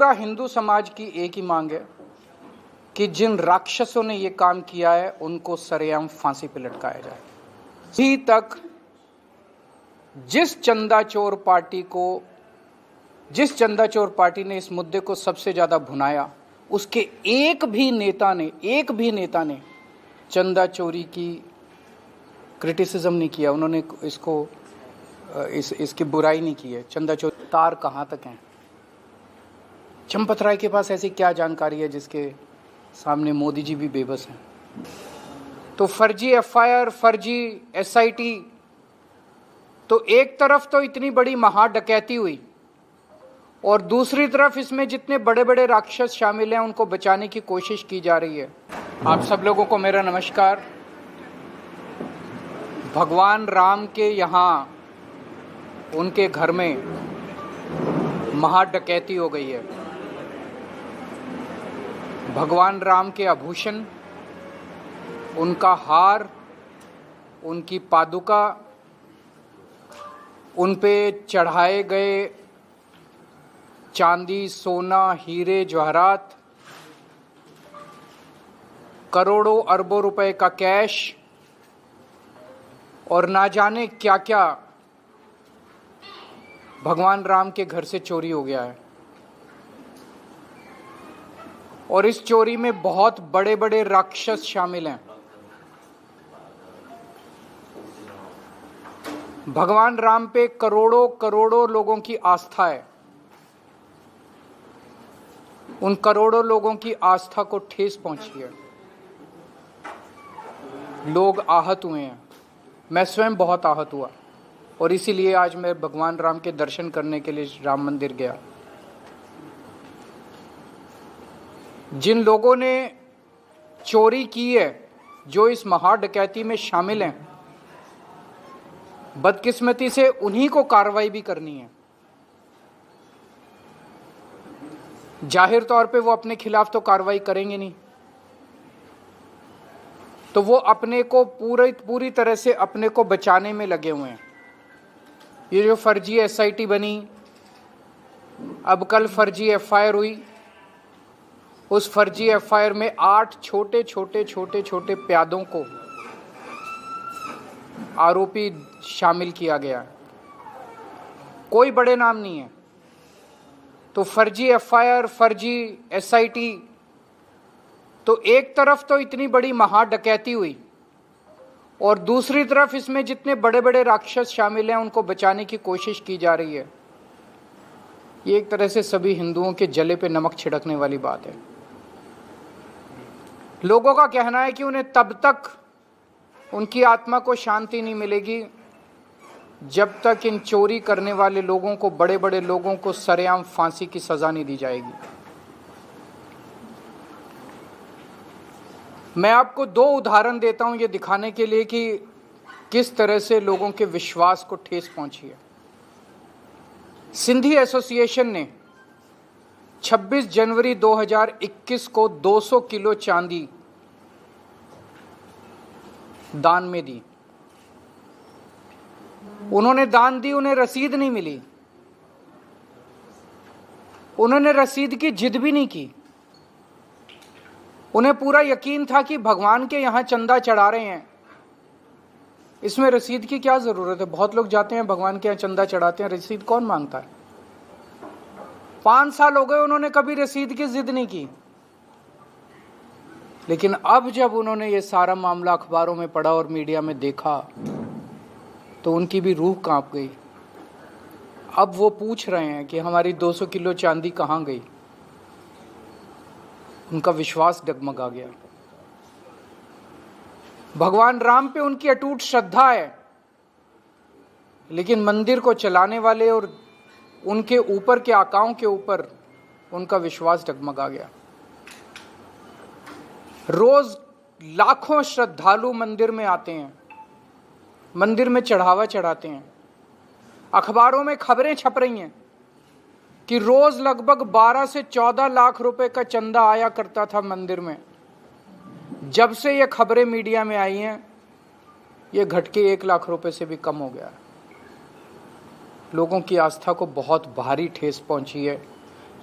पूरा हिंदू समाज की एक ही मांग है कि जिन राक्षसों ने ये काम किया है उनको सरेआम फांसी पे लटकाया जाए। अभी तक जिस चंदा चोर पार्टी ने इस मुद्दे को सबसे ज्यादा भुनाया, उसके एक भी नेता ने चंदा चोरी की क्रिटिसिज्म नहीं किया। उन्होंने इसकी बुराई नहीं की है। चंदा चोरी तार कहाँ तक हैं? चंपत राय के पास ऐसी क्या जानकारी है जिसके सामने मोदी जी भी बेबस हैं? तो फर्जी एफआईआर, फर्जी एसआईटी, तो एक तरफ तो इतनी बड़ी महा डकैती हुई और दूसरी तरफ इसमें जितने बड़े बड़े राक्षस शामिल हैं उनको बचाने की कोशिश की जा रही है। आप सब लोगों को मेरा नमस्कार। भगवान राम के यहाँ उनके घर में महा डकैती हो गई है। भगवान राम के आभूषण, उनका हार, उनकी पादुका, उन पे चढ़ाए गए चांदी, सोना, हीरे जवाहरात, करोड़ों अरबों रुपए का कैश और ना जाने क्या क्या भगवान राम के घर से चोरी हो गया है। और इस चोरी में बहुत बड़े बड़े राक्षस शामिल हैं। भगवान राम पे करोड़ों करोड़ों लोगों की आस्था है। उन करोड़ों लोगों की आस्था को ठेस पहुंची है। लोग आहत हुए हैं। मैं स्वयं बहुत आहत हुआ और इसीलिए आज मैं भगवान राम के दर्शन करने के लिए राम मंदिर गया। जिन लोगों ने चोरी की है, जो इस महा डकैती में शामिल हैं, बदकिस्मती से उन्हीं को कार्रवाई भी करनी है। जाहिर तौर पे वो अपने खिलाफ तो कार्रवाई करेंगे नहीं, तो वो अपने को पूरी तरह से अपने को बचाने में लगे हुए हैं। ये जो फर्जी एसआईटी बनी, अब कल फर्जी एफआईआर हुई, उस फर्जी एफआईआर में 8 छोटे प्यादों को आरोपी शामिल किया गया। कोई बड़े नाम नहीं है। तो फर्जी एफआईआर, फर्जी एसआईटी, तो एक तरफ तो इतनी बड़ी महा डकैती हुई और दूसरी तरफ इसमें जितने बड़े बड़े राक्षस शामिल हैं उनको बचाने की कोशिश की जा रही है। ये एक तरह से सभी हिंदुओं के जले पे नमक छिड़कने वाली बात है। लोगों का कहना है कि उन्हें तब तक उनकी आत्मा को शांति नहीं मिलेगी जब तक इन चोरी करने वाले लोगों को, बड़े बड़े लोगों को सरेआम फांसी की सजा नहीं दी जाएगी। मैं आपको 2 उदाहरण देता हूं ये दिखाने के लिए कि किस तरह से लोगों के विश्वास को ठेस पहुंची है। सिंधी एसोसिएशन ने 26 जनवरी 2021 को 200 किलो चांदी दान में दी। उन्होंने दान दी, उन्हें रसीद नहीं मिली। उन्होंने रसीद की जिद भी नहीं की। उन्हें पूरा यकीन था कि भगवान के यहां चंदा चढ़ा रहे हैं, इसमें रसीद की क्या जरूरत है। बहुत लोग जाते हैं भगवान के यहां चंदा चढ़ाते हैं, रसीद कौन मांगता है। 5 साल हो गए, उन्होंने कभी रसीद की जिद नहीं की। लेकिन अब जब उन्होंने ये सारा मामला अखबारों में पढ़ा और मीडिया में देखा तो उनकी भी रूह कांप गई। अब वो पूछ रहे हैं कि हमारी 200 किलो चांदी कहां गई। उनका विश्वास डगमगा गया। भगवान राम पे उनकी अटूट श्रद्धा है, लेकिन मंदिर को चलाने वाले और उनके ऊपर के आकाओं के ऊपर उनका विश्वास डगमगा गया। रोज लाखों श्रद्धालु मंदिर में आते हैं, मंदिर में चढ़ावा चढ़ाते हैं। अखबारों में खबरें छप रही हैं कि रोज लगभग 12 से 14 लाख रुपए का चंदा आया करता था मंदिर में। जब से ये खबरें मीडिया में आई हैं, ये घट के 1 लाख रुपए से भी कम हो गया। लोगों की आस्था को बहुत भारी ठेस पहुंची है।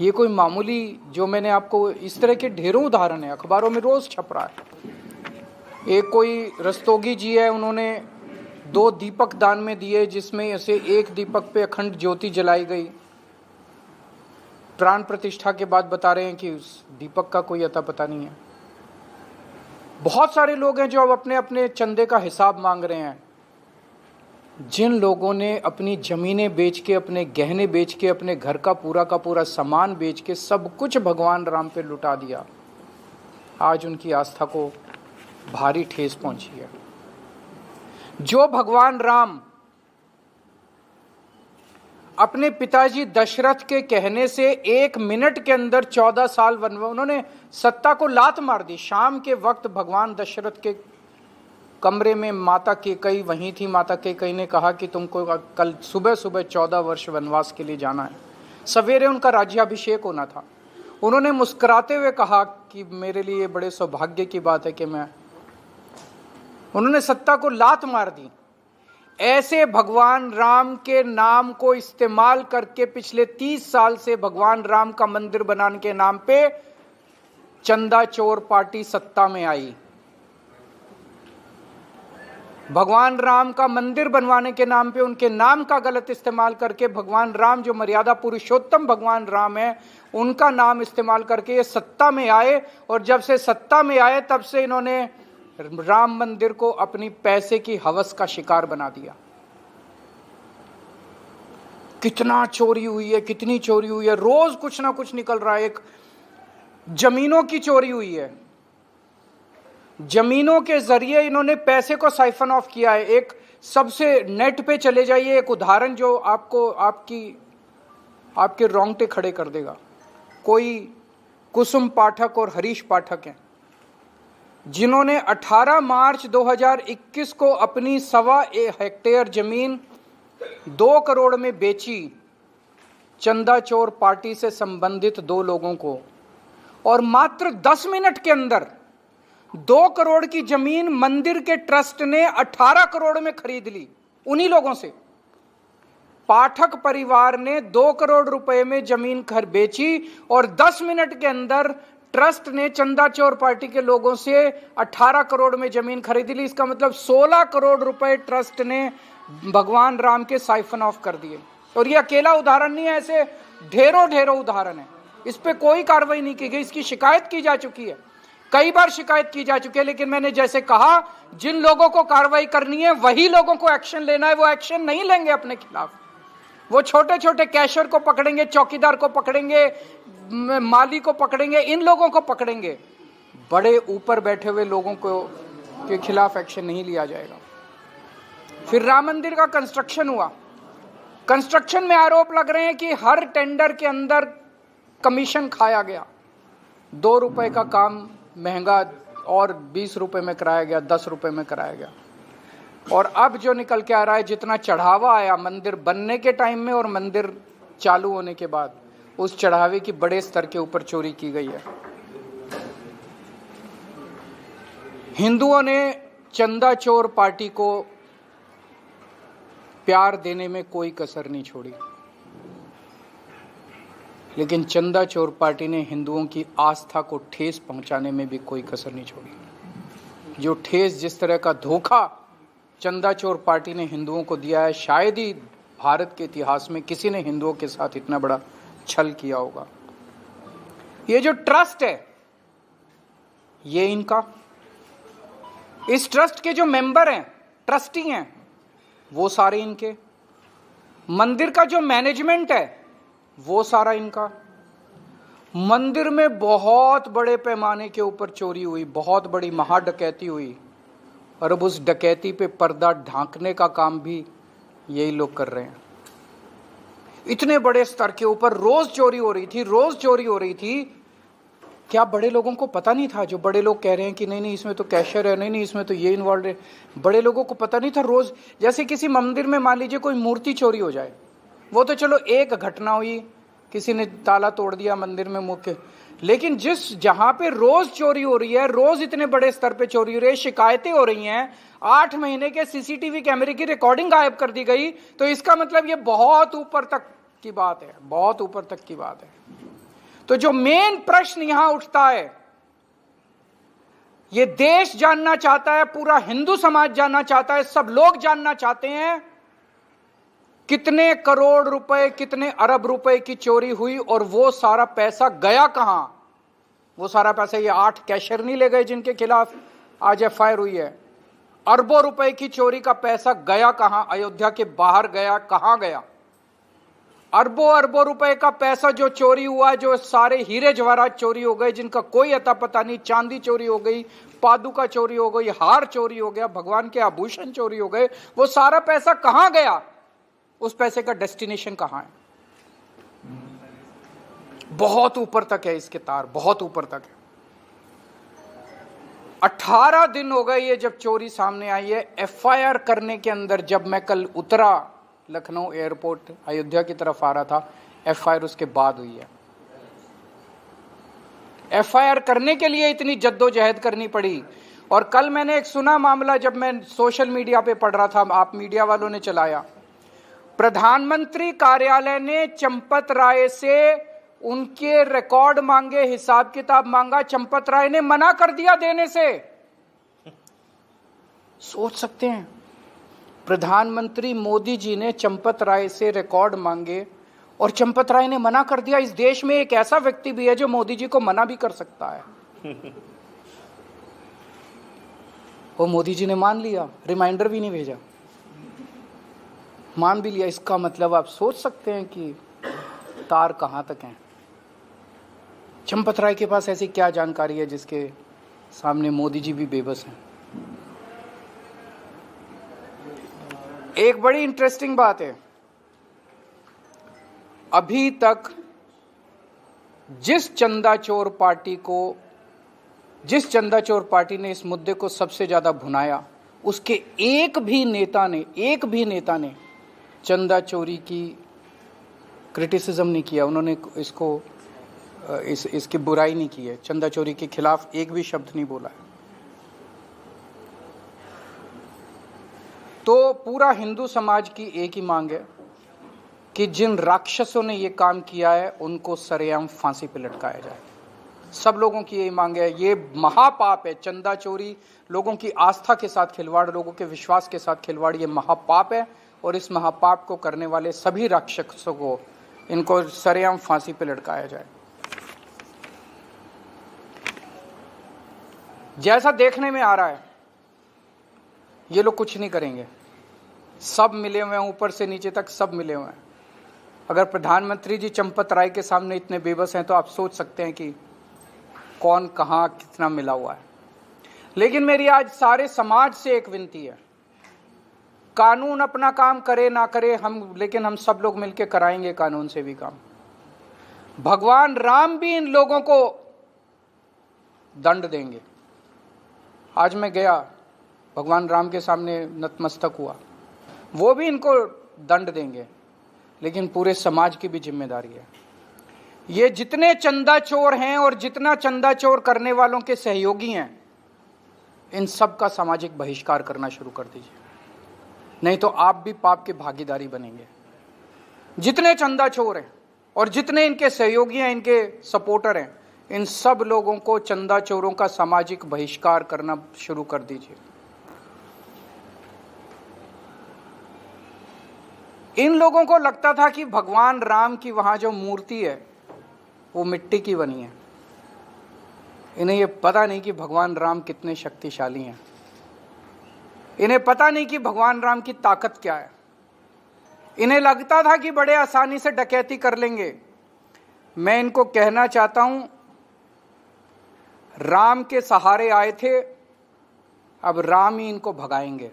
ये कोई मामूली, जो मैंने आपको इस तरह के ढेरों उदाहरण है, अखबारों में रोज छप रहा है। एक कोई रस्तोगी जी है, उन्होंने 2 दीपक दान में दिए, जिसमें से एक दीपक पे अखंड ज्योति जलाई गई। प्राण प्रतिष्ठा के बाद बता रहे हैं कि उस दीपक का कोई अता पता नहीं है। बहुत सारे लोग हैं जो अब अपने अपने चंदे का हिसाब मांग रहे हैं। जिन लोगों ने अपनी जमीनें बेच के, अपने गहने बेच के, अपने घर का पूरा सामान बेच के सब कुछ भगवान राम पे लुटा दिया, आज उनकी आस्था को भारी ठेस पहुंची है। जो भगवान राम अपने पिताजी दशरथ के कहने से 1 मिनट के अंदर 14 साल वनवास, उन्होंने सत्ता को लात मार दी। शाम के वक्त भगवान दशरथ के कमरे में माता कैकेयी वहीं थी। माता कैकेयी ने कहा कि तुमको कल सुबह 14 वर्ष वनवास के लिए जाना है। सवेरे उनका राज्याभिषेक होना था। उन्होंने मुस्कुराते हुए कहा कि मेरे लिए बड़े सौभाग्य की बात है कि उन्होंने सत्ता को लात मार दी। ऐसे भगवान राम के नाम को इस्तेमाल करके पिछले 30 साल से भगवान राम का मंदिर बनाने के नाम पे चंदा चोर पार्टी सत्ता में आई। भगवान राम का मंदिर बनवाने के नाम पे उनके नाम का गलत इस्तेमाल करके भगवान राम, जो मर्यादा पुरुषोत्तम भगवान राम है, उनका नाम इस्तेमाल करके ये सत्ता में आए। और जब से सत्ता में आए तब से इन्होंने राम मंदिर को अपनी पैसे की हवस का शिकार बना दिया। कितना चोरी हुई है, कितनी चोरी हुई है, रोज कुछ ना कुछ निकल रहा है। एक जमीनों की चोरी हुई है, जमीनों के जरिए इन्होंने पैसे को साइफन ऑफ किया है। एक सबसे नेट पे चले जाइए, एक उदाहरण जो आपको आपके रोंगटे खड़े कर देगा। कोई कुसुम पाठक और हरीश पाठक हैं, जिन्होंने 18 मार्च 2021 को अपनी 1.25 हेक्टेयर जमीन 2 करोड़ में बेची चंदा चोर पार्टी से संबंधित 2 लोगों को, और मात्र 10 मिनट के अंदर 2 करोड़ की जमीन मंदिर के ट्रस्ट ने 18 करोड़ में खरीद ली उन्हीं लोगों से। पाठक परिवार ने 2 करोड़ रुपए में जमीन घर बेची और 10 मिनट के अंदर ट्रस्ट ने चंदा चोर पार्टी के लोगों से 18 करोड़ में जमीन खरीद ली। इसका मतलब 16 करोड़ रुपए ट्रस्ट ने भगवान राम के साइफन ऑफ कर दिए। और ये अकेला उदाहरण नहीं है, ऐसे ढेरों उदाहरण है। इस पे कोई कार्रवाई नहीं की गई। इसकी शिकायत की जा चुकी है, कई बार शिकायत की जा चुकी है, लेकिन मैंने जैसे कहा, जिन लोगों को कार्रवाई करनी है वही लोगों को एक्शन लेना है। वो एक्शन नहीं लेंगे अपने खिलाफ। वो छोटे छोटे कैशियर को पकड़ेंगे, चौकीदार को पकड़ेंगे, माली को पकड़ेंगे, इन लोगों को पकड़ेंगे। बड़े ऊपर बैठे हुए लोगों को के खिलाफ एक्शन नहीं लिया जाएगा। फिर राम मंदिर का कंस्ट्रक्शन हुआ। कंस्ट्रक्शन में आरोप लग रहे हैं कि हर टेंडर के अंदर कमीशन खाया गया। 2 रुपए का काम महंगा और 20 रुपए में कराया गया, 10 रुपए में कराया गया। और अब जो निकल के आ रहा है, जितना चढ़ावा आया मंदिर बनने के टाइम में और मंदिर चालू होने के बाद, उस चढ़ावे की बड़े स्तर के ऊपर चोरी की गई है। हिंदुओं ने चंदा चोर पार्टी को प्यार देने में कोई कसर नहीं छोड़ी, लेकिन चंदा चोर पार्टी ने हिंदुओं की आस्था को ठेस पहुंचाने में भी कोई कसर नहीं छोड़ी। जो ठेस, जिस तरह का धोखा चंदा चोर पार्टी ने हिंदुओं को दिया है, शायद ही भारत के इतिहास में किसी ने हिंदुओं के साथ इतना बड़ा छल किया होगा। ये जो ट्रस्ट है, ये इनका, इस ट्रस्ट के जो मेंबर हैं, ट्रस्टी हैं, वो सारे इनके। मंदिर का जो मैनेजमेंट है, वो सारा इनका। मंदिर में बहुत बड़े पैमाने के ऊपर चोरी हुई, बहुत बड़ी महाडकैती हुई, और अब उस डकैती पे पर्दा ढांकने का काम भी यही लोग कर रहे हैं। इतने बड़े स्तर के ऊपर रोज चोरी हो रही थी, रोज चोरी हो रही थी। क्या बड़े लोगों को पता नहीं था? जो बड़े लोग कह रहे हैं कि नहीं इसमें तो कैशियर है, नहीं इसमें तो ये इन्वॉल्व है, बड़े लोगों को पता नहीं था। रोज जैसे किसी मंदिर में मान लीजिए कोई मूर्ति चोरी हो जाए, वो तो चलो एक घटना हुई, किसी ने ताला तोड़ दिया मंदिर में मुख्य, लेकिन जहां पे रोज चोरी हो रही है, रोज इतने बड़े स्तर पे चोरी हो रही है, शिकायतें हो रही हैं, 8 महीने के सीसीटीवी कैमरे की रिकॉर्डिंग गायब कर दी गई, तो इसका मतलब ये बहुत ऊपर तक की बात है, बहुत ऊपर तक की बात है। तो जो मेन प्रश्न यहां उठता है, ये देश जानना चाहता है, पूरा हिंदू समाज जानना चाहता है, सब लोग जानना चाहते हैं कितने करोड़ रुपए, कितने अरब रुपए की चोरी हुई और वो सारा पैसा गया कहां। वो सारा पैसा ये 8 कैशियर नहीं ले गए जिनके खिलाफ आज एफआईआर हुई है। अरबों रुपए की चोरी का पैसा गया कहां, अयोध्या के बाहर गया, कहां गया। अरबों रुपए का पैसा जो चोरी हुआ, जो सारे हीरे जवाहरात चोरी हो गए जिनका कोई अता पता नहीं, चांदी चोरी हो गई, पादुका चोरी हो गई, हार चोरी हो गया, भगवान के आभूषण चोरी हो गए, वो सारा पैसा कहां गया, उस पैसे का डेस्टिनेशन कहां है। बहुत ऊपर तक है इसके तार, बहुत ऊपर तक है। 18 दिन हो गए ये जब चोरी सामने आई है। एफआईआर करने के अंदर, जब मैं कल उतरा लखनऊ एयरपोर्ट अयोध्या की तरफ आ रहा था, एफआईआर उसके बाद हुई है। एफआईआर करने के लिए इतनी जद्दोजहद करनी पड़ी। और कल मैंने एक सुना मामला, जब मैं सोशल मीडिया पे पढ़ रहा था, आप मीडिया वालों ने चलाया, प्रधानमंत्री कार्यालय ने चंपत राय से उनके रिकॉर्ड मांगे, हिसाब किताब मांगा, चंपत राय ने मना कर दिया देने से। सोच सकते हैं, प्रधानमंत्री मोदी जी ने चंपत राय से रिकॉर्ड मांगे और चंपत राय ने मना कर दिया। इस देश में एक ऐसा व्यक्ति भी है जो मोदी जी को मना भी कर सकता है। वो मोदी जी ने मान लिया, रिमाइंडर भी नहीं भेजा, मान भी लिया। इसका मतलब आप सोच सकते हैं कि तार कहां तक हैं। चंपत राय के पास ऐसी क्या जानकारी है जिसके सामने मोदी जी भी बेबस हैं। एक बड़ी इंटरेस्टिंग बात है, अभी तक जिस चंदा चोर पार्टी ने इस मुद्दे को सबसे ज्यादा भुनाया, उसके एक भी नेता ने चंदा चोरी की क्रिटिसिज्म नहीं किया। उन्होंने इसकी बुराई नहीं की है, चंदा चोरी के खिलाफ एक भी शब्द नहीं बोला है। तो पूरा हिंदू समाज की एक ही मांग है कि जिन राक्षसों ने ये काम किया है उनको सरेआम फांसी पे लटकाया जाए। सब लोगों की यही मांग है। ये महापाप है, चंदा चोरी लोगों की आस्था के साथ खिलवाड़, लोगों के विश्वास के साथ खिलवाड़, ये महापाप है। और इस महापाप को करने वाले सभी राक्षसों को, इनको सरेआम फांसी पे लटकाया जाए। जैसा देखने में आ रहा है, ये लोग कुछ नहीं करेंगे, सब मिले हुए हैं, ऊपर से नीचे तक सब मिले हुए हैं। अगर प्रधानमंत्री जी चंपत राय के सामने इतने बेबस हैं तो आप सोच सकते हैं कि कौन कहां कितना मिला हुआ है। लेकिन मेरी आज सारे समाज से एक विनती है, कानून अपना काम करे ना करे लेकिन हम सब लोग मिलकर कराएंगे कानून से भी काम। भगवान राम भी इन लोगों को दंड देंगे। आज मैं गया, भगवान राम के सामने नतमस्तक हुआ, वो भी इनको दंड देंगे, लेकिन पूरे समाज की भी जिम्मेदारी है। ये जितने चंदा चोर हैं और जितना चंदा चोर करने वालों के सहयोगी हैं, इन सब का सामाजिक बहिष्कार करना शुरू कर दीजिए, नहीं तो आप भी पाप के भागीदारी बनेंगे। जितने चंदा चोर हैं और जितने इनके सहयोगी हैं, इनके सपोर्टर हैं, इन सब लोगों को, चंदा चोरों का सामाजिक बहिष्कार करना शुरू कर दीजिए। इन लोगों को लगता था कि भगवान राम की वहां जो मूर्ति है वो मिट्टी की बनी है। इन्हें ये पता नहीं कि भगवान राम कितने शक्तिशाली हैं। इन्हें पता नहीं कि भगवान राम की ताकत क्या है। इन्हें लगता था कि बड़े आसानी से डकैती कर लेंगे। मैं इनको कहना चाहता हूं, राम के सहारे आए थे, अब राम ही इनको भगाएंगे,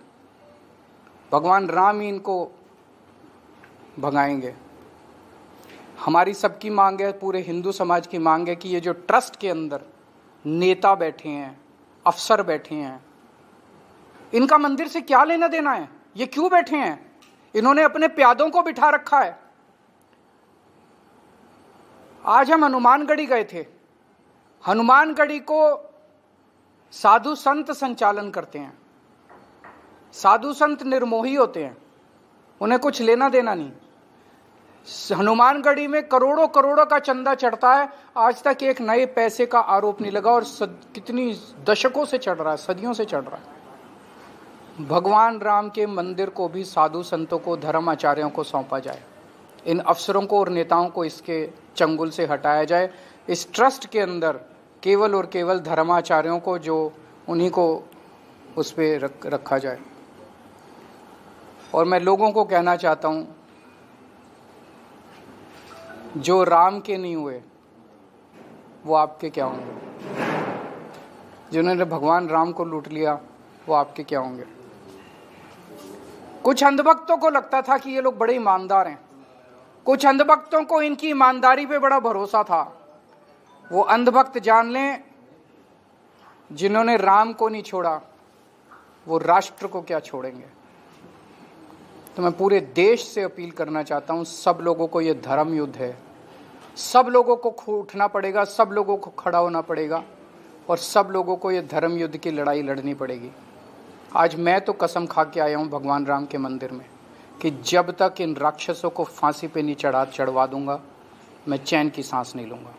भगवान राम ही इनको भगाएंगे। हमारी सबकी मांग है, पूरे हिंदू समाज की मांग है कि ये जो ट्रस्ट के अंदर नेता बैठे हैं, अफसर बैठे हैं, इनका मंदिर से क्या लेना देना है? ये क्यों बैठे हैं? इन्होंने अपने प्यादों को बिठा रखा है। आज हम हनुमानगढ़ी गए थे। हनुमानगढ़ी को साधु संत संचालन करते हैं। साधु संत निर्मोही होते हैं, उन्हें कुछ लेना देना नहीं। हनुमानगढ़ी में करोड़ों करोड़ों का चंदा चढ़ता है, आज तक एक नए पैसे का आरोप नहीं लगा, और कितनी दशकों से चढ़ रहा है, सदियों से चढ़ रहा है। भगवान राम के मंदिर को भी साधु संतों को, धर्म आचार्यों को सौंपा जाए, इन अफसरों को और नेताओं को इसके चंगुल से हटाया जाए। इस ट्रस्ट के अंदर केवल और केवल धर्माचार्यों को, जो उन्हीं को उस पर रखा जाए। और मैं लोगों को कहना चाहता हूँ, जो राम के नहीं हुए वो आपके क्या होंगे? जिन्होंने भगवान राम को लूट लिया वो आपके क्या होंगे? कुछ अंधभक्तों को लगता था कि ये लोग बड़े ईमानदार हैं, कुछ अंधभक्तों को इनकी ईमानदारी पे बड़ा भरोसा था। वो अंधभक्त जान लें, जिन्होंने राम को नहीं छोड़ा वो राष्ट्र को क्या छोड़ेंगे। तो मैं पूरे देश से अपील करना चाहता हूं, सब लोगों को ये धर्म युद्ध है, सब लोगों को उठना पड़ेगा, सब लोगों को खड़ा होना पड़ेगा, और सब लोगों को ये धर्म युद्ध की लड़ाई लड़नी पड़ेगी। आज मैं तो कसम खा के आया हूं भगवान राम के मंदिर में कि जब तक इन राक्षसों को फांसी पे नहीं चढ़वा दूंगा, मैं चैन की सांस नहीं लूंगा।